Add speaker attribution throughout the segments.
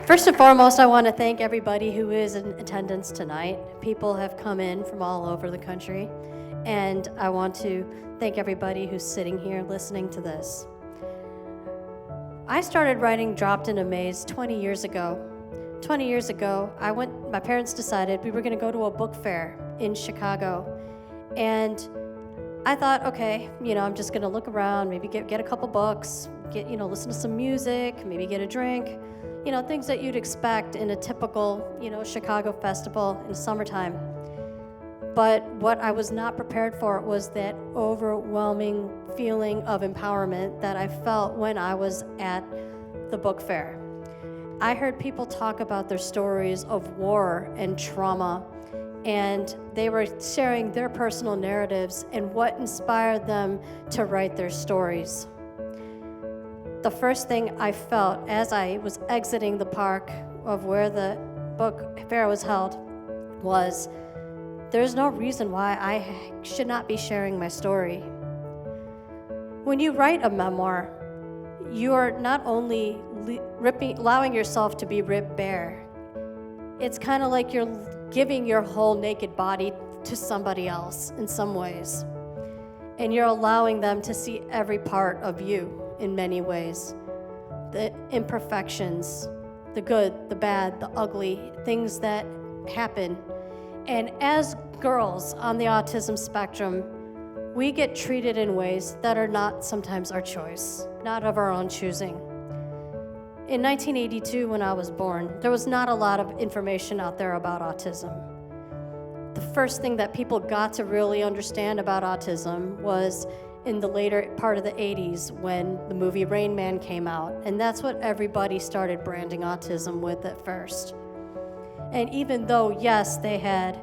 Speaker 1: First and foremost, I want to thank everybody who is in attendance tonight. People have come in from all over the country, and I want to thank everybody who's sitting here listening to this. I started writing Dropped in a Maze 20 years ago. 20 years ago, my parents decided we were going to go to a book fair in Chicago, and I thought, okay, I'm just going to look around, maybe get a couple books, listen to some music, maybe get a drink, things that you'd expect in a typical, Chicago festival in summertime. But what I was not prepared for was that overwhelming feeling of empowerment that I felt when I was at the book fair. I heard people talk about their stories of war and trauma, and they were sharing their personal narratives and what inspired them to write their stories. The first thing I felt as I was exiting the park of where the book fair was held was, there's no reason why I should not be sharing my story. When you write a memoir, you are not only allowing yourself to be ripped bare, it's kind of like you're giving your whole naked body to somebody else in some ways. And you're allowing them to see every part of you in many ways. The imperfections, the good, the bad, the ugly, things that happen. And as girls on the autism spectrum, we get treated in ways that are not sometimes our choice, not of our own choosing. In 1982, when I was born, there was not a lot of information out there about autism. The first thing that people got to really understand about autism was in the later part of the 80s when the movie Rain Man came out, and that's what everybody started branding autism with at first. And even though, yes, they had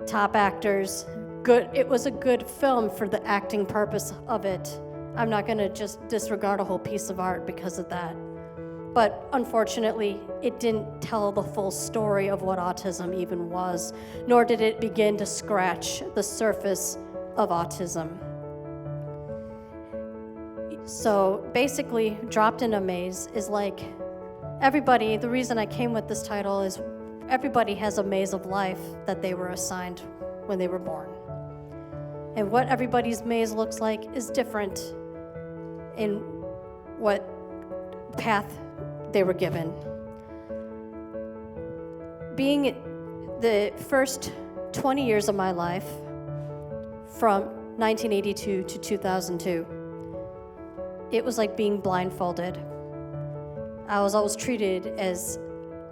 Speaker 1: top actors, it was a good film for the acting purpose of it. I'm not gonna just disregard a whole piece of art because of that. But unfortunately, it didn't tell the full story of what autism even was, nor did it begin to scratch the surface of autism. So basically, Dropped in a Maze is like everybody, the reason I came with this title is everybody has a maze of life that they were assigned when they were born. And what everybody's maze looks like is different in what path they were given. Being the first 20 years of my life, from 1982 to 2002, it was like being blindfolded. I was always treated as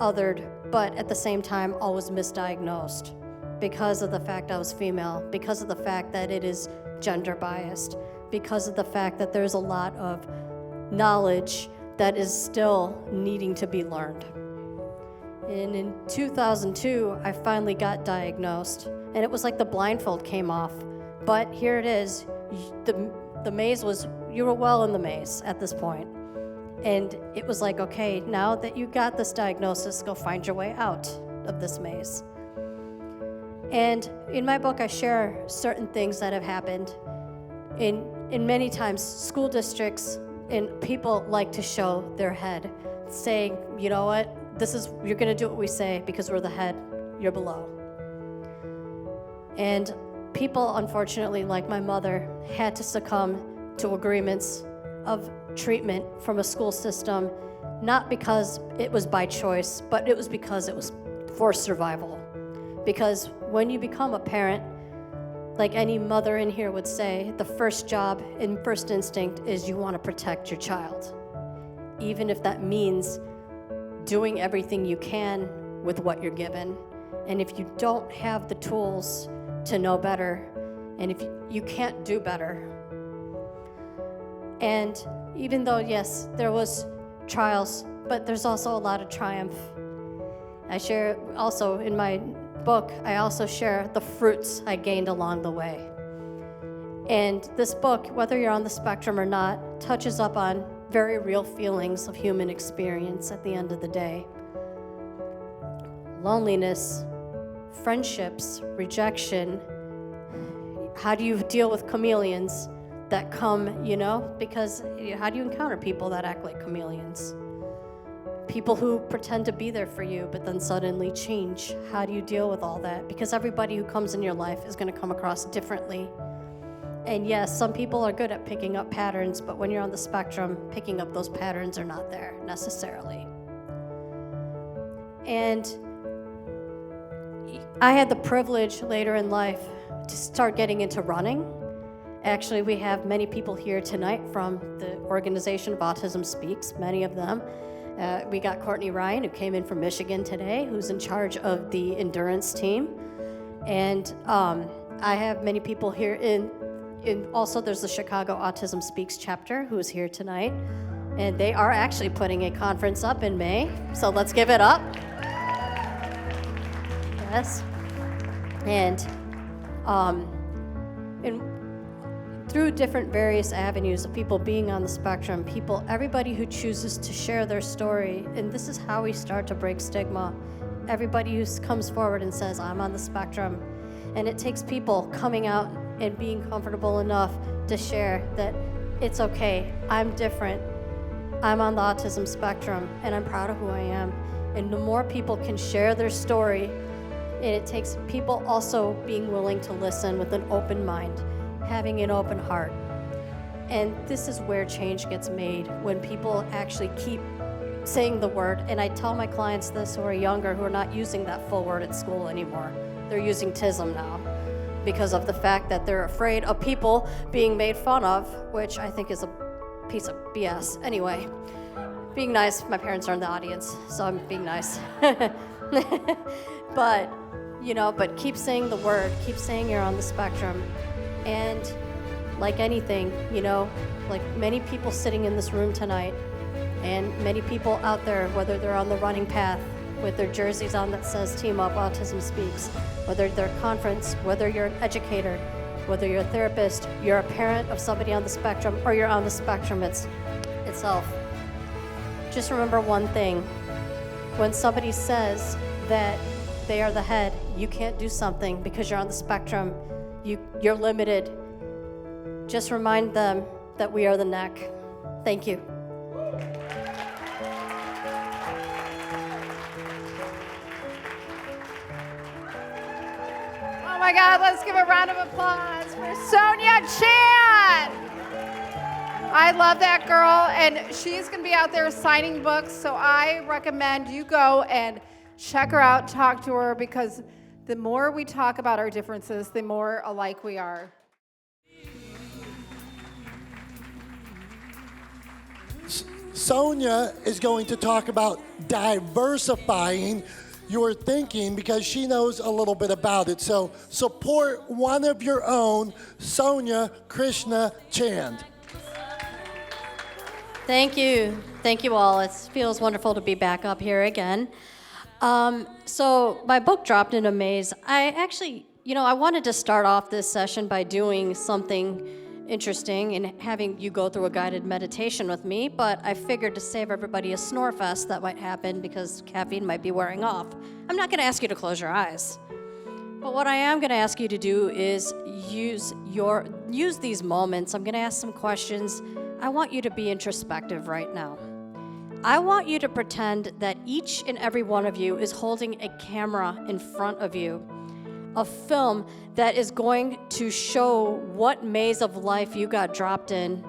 Speaker 1: othered, but at the same time always misdiagnosed because of the fact I was female, because of the fact that it is gender biased, because of the fact that there's a lot of knowledge that is still needing to be learned. And in 2002, I finally got diagnosed, and it was like the blindfold came off. But here it is, the maze was, you were well in the maze at this point. And it was like, okay, now that you got this diagnosis, go find your way out of this maze. And in my book, I share certain things that have happened. In many times, school districts and people like to show their head, saying, you know what, you're gonna do what we say because we're the head, you're below. And people, unfortunately, like my mother, had to succumb to agreements of treatment from a school system, not because it was by choice, but it was because it was for survival. Because when you become a parent, like any mother in here would say, the first job and first instinct is you want to protect your child, even if that means doing everything you can with what you're given. And if you don't have the tools to know better, and if you can't do better. And even though, yes, there was trials, but there's also a lot of triumph. I share also in my book, I also share the fruits I gained along the way. And this book, whether you're on the spectrum or not, touches up on very real feelings of human experience at the end of the day. Loneliness, friendships, rejection. How do you deal with chameleons? that come, because how do you encounter people that act like chameleons? People who pretend to be there for you, but then suddenly change. How do you deal with all that? Because everybody who comes in your life is going to come across differently. And yes, some people are good at picking up patterns, but when you're on the spectrum, picking up those patterns are not there necessarily. And I had the privilege later in life to start getting into running. Actually, we have many people here tonight from the organization of Autism Speaks, many of them. We got Courtney Ryan, who came in from Michigan today, who's in charge of the endurance team. And I have many people here also there's the Chicago Autism Speaks chapter who is here tonight. And they are actually putting a conference up in May, so let's give it up. Yes. And through different various avenues of people being on the spectrum, everybody who chooses to share their story, and this is how we start to break stigma. Everybody who comes forward and says, I'm on the spectrum, and it takes people coming out and being comfortable enough to share that it's okay, I'm different, I'm on the autism spectrum, and I'm proud of who I am. And the more people can share their story, and it takes people also being willing to listen with an open mind, having an open heart. And this is where change gets made, when people actually keep saying the word. And I tell my clients this who are younger, who are not using that full word at school anymore. They're using TISM now because of the fact that they're afraid of people being made fun of, which I think is a piece of BS. Anyway, being nice, my parents are in the audience, so I'm being nice. But keep saying the word, keep saying you're on the spectrum. And like anything, like many people sitting in this room tonight, and many people out there, whether they're on the running path with their jerseys on that says Team Up Autism Speaks, whether they're at conference, whether you're an educator, whether you're a therapist, you're a parent of somebody on the spectrum, or you're on the spectrum itself. Just remember one thing. When somebody says that they are the head, you can't do something because you're on the spectrum, you're limited. Just remind them that we are the neck. Thank you.
Speaker 2: Oh my God, let's give a round of applause for Sonia Chand. I love that girl, and she's going to be out there signing books, so I recommend you go and check her out, talk to her, because the more we talk about our differences, the more alike we are.
Speaker 3: Sonia is going to talk about diversifying your thinking because she knows a little bit about it. So support one of your own, Sonia Chand.
Speaker 1: Thank you. Thank you all. It feels wonderful to be back up here again. So my book dropped in a maze. I actually, I wanted to start off this session by doing something interesting and having you go through a guided meditation with me, but I figured to save everybody a snore fest that might happen because caffeine might be wearing off. I'm not going to ask you to close your eyes. But what I am going to ask you to do is use these moments. I'm going to ask some questions. I want you to be introspective right now. I want you to pretend that each and every one of you is holding a camera in front of you, a film that is going to show what maze of life you got dropped in.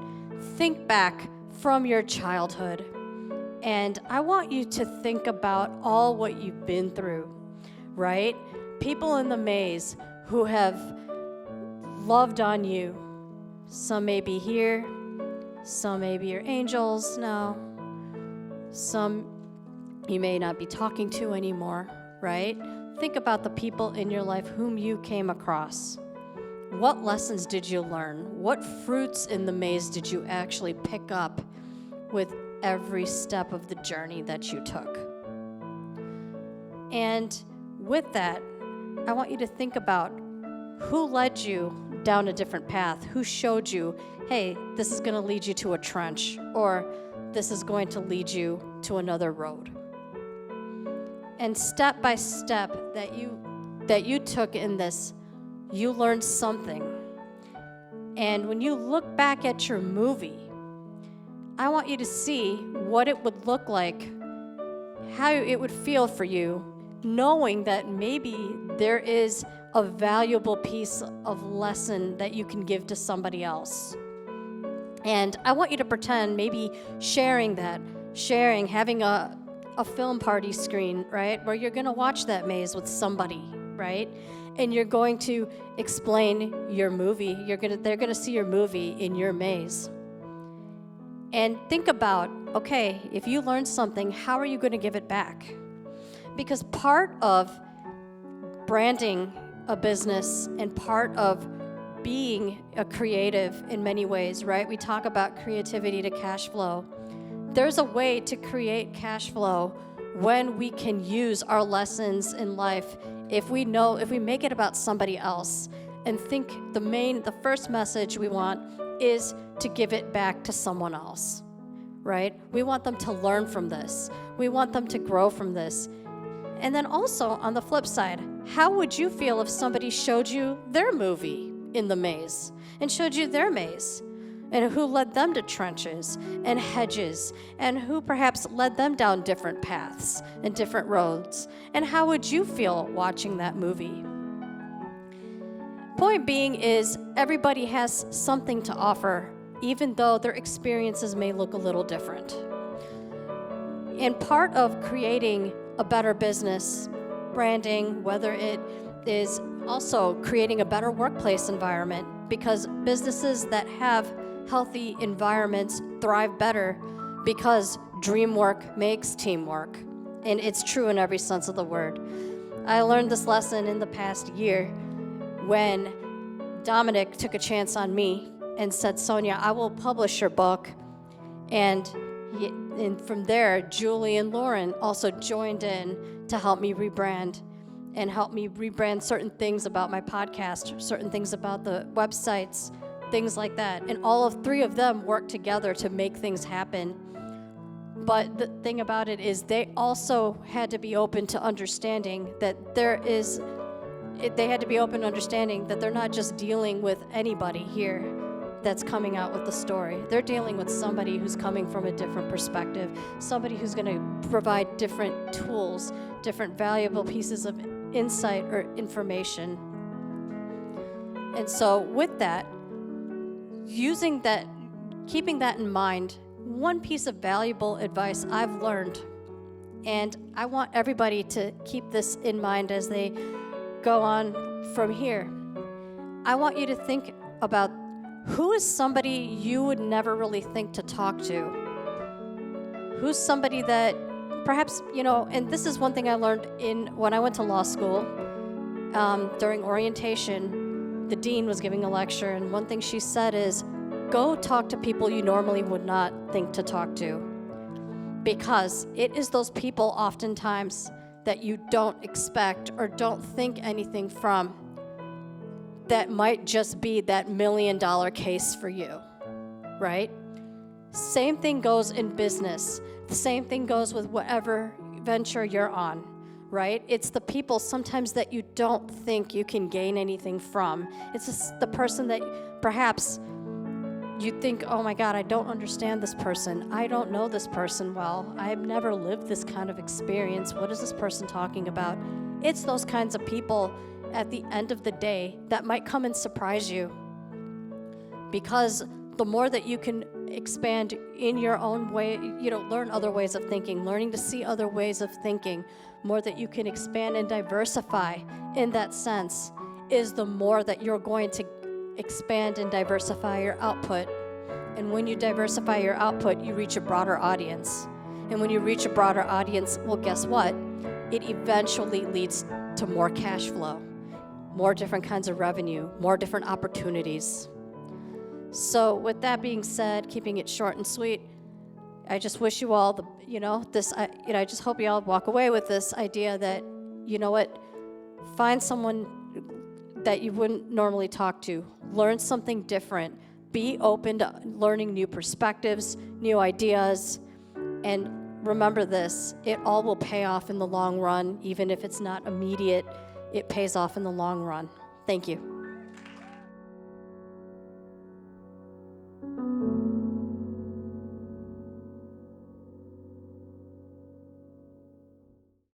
Speaker 1: Think back from your childhood. And I want you to think about all what you've been through, right? People in the maze who have loved on you. Some may be here, some may be your angels now. Some you may not be talking to anymore, right? Think about the people in your life whom you came across. What lessons did you learn? What fruits in the maze did you actually pick up with every step of the journey that you took? And with that, I want you to think about who led you down a different path, who showed you, hey, this is going to lead you to a trench, or this is going to lead you to another road. And step by step that you took in this, you learned something. And when you look back at your movie, I want you to see what it would look like, how it would feel for you, knowing that maybe there is a valuable piece of lesson that you can give to somebody else. And I want you to pretend maybe sharing, having a film party screen, right, where you're going to watch that maze with somebody, right? And you're going to explain your movie. They're going to see your movie in your maze. And think about, okay, if you learned something, how are you going to give it back? Because part of branding a business and part of being a creative in many ways, right? We talk about creativity to cash flow. There's a way to create cash flow when we can use our lessons in life. If we make it about somebody else and think the first message we want is to give it back to someone else, right? We want them to learn from this. We want them to grow from this. And then also on the flip side, how would you feel if somebody showed you their movie in the maze and showed you their maze, and who led them to trenches and hedges, and who perhaps led them down different paths and different roads? And how would you feel watching that movie? Point being is everybody has something to offer, even though their experiences may look a little different. And part of creating a better business, branding, whether it is also creating a better workplace environment, because businesses that have healthy environments thrive better, because dream work makes teamwork. And it's true in every sense of the word. I learned this lesson in the past year when Dominic took a chance on me and said, Sonia, I will publish your book. And from there, Julie and Lauren also joined in to help me rebrand and help me rebrand certain things about my podcast, certain things about the websites, things like that. And all of three of them worked together to make things happen. But the thing about it is they also had to be open to understanding that they had to be open to understanding that they're not just dealing with anybody here that's coming out with the story. They're dealing with somebody who's coming from a different perspective, somebody who's going to provide different tools, different valuable pieces of insight or information. And so with that, keeping that in mind, one piece of valuable advice I've learned, and I want everybody to keep this in mind as they go on from here. I want you to think about who is somebody you would never really think to talk to. Who's somebody that perhaps, and this is one thing I learned when I went to law school. During orientation, the dean was giving a lecture, and one thing she said is, go talk to people you normally would not think to talk to. Because it is those people oftentimes that you don't expect or don't think anything from that might just be that $1 million case for you, right? Same thing goes in business. The same thing goes with whatever venture you're on, right? It's the people sometimes that you don't think you can gain anything from. It's just the person that perhaps you think, oh my God, I don't understand this person. I don't know this person well. I've never lived this kind of experience. What is this person talking about? It's those kinds of people at the end of the day that might come and surprise you. Because the more that you can expand in your own way, learn other ways of thinking, learning to see other ways of thinking, more that you can expand and diversify in that sense, is the more that you're going to expand and diversify your output. And when you diversify your output, you reach a broader audience. And when you reach a broader audience, well, guess what? It eventually leads to more cash flow, more different kinds of revenue, more different opportunities. So with that being said, keeping it short and sweet, I just wish you all I just hope you all walk away with this idea that, find someone that you wouldn't normally talk to, learn something different, be open to learning new perspectives, new ideas, and remember this, it all will pay off in the long run, even if it's not immediate, it pays off in the long run. Thank you.